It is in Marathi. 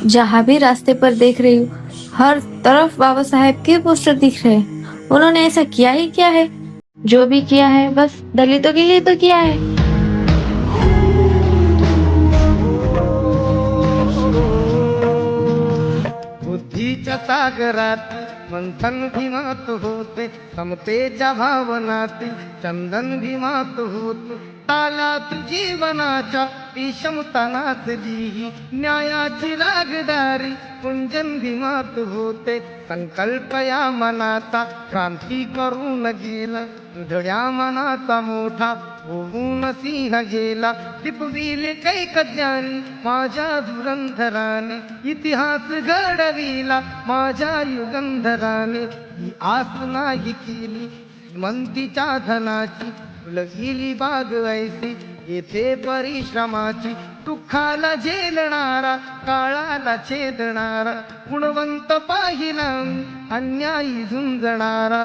जहाँ भी रास्ते पर देख रही हूँ, हर तरफ बाबा साहेब के पोस्टर दिख रहे हैं। उन्होंने ऐसा किया ही क्या है? जो भी किया है बस दलितों के लिए तो किया है। बुद्धीच्या सागरात मंथन भीमात होते, समतेच्या भावनात चंदन भीमात होते, तालात जीवनाच्या विषमता नाचली, न्यायाची रागदारी कुंजन भीमात होते, संकल्प या मनाचा क्रांती करून गेला, धड्या मनाचा मोठा होऊन सिंह गेला, टिपविले कैक ज्ञानी माझ्या धुरंधराने, इतिहास घडविला माझ्या युगंधराने, ही आस नाही केली श्रीमंतीच्या धनाची, फुलगिली बाग ऐसी येथे परिश्रमाची, दुःखाला झेलणारा काळाला छेदणारा, गुणवंत पाहिला अन्यायी झुंजणारा,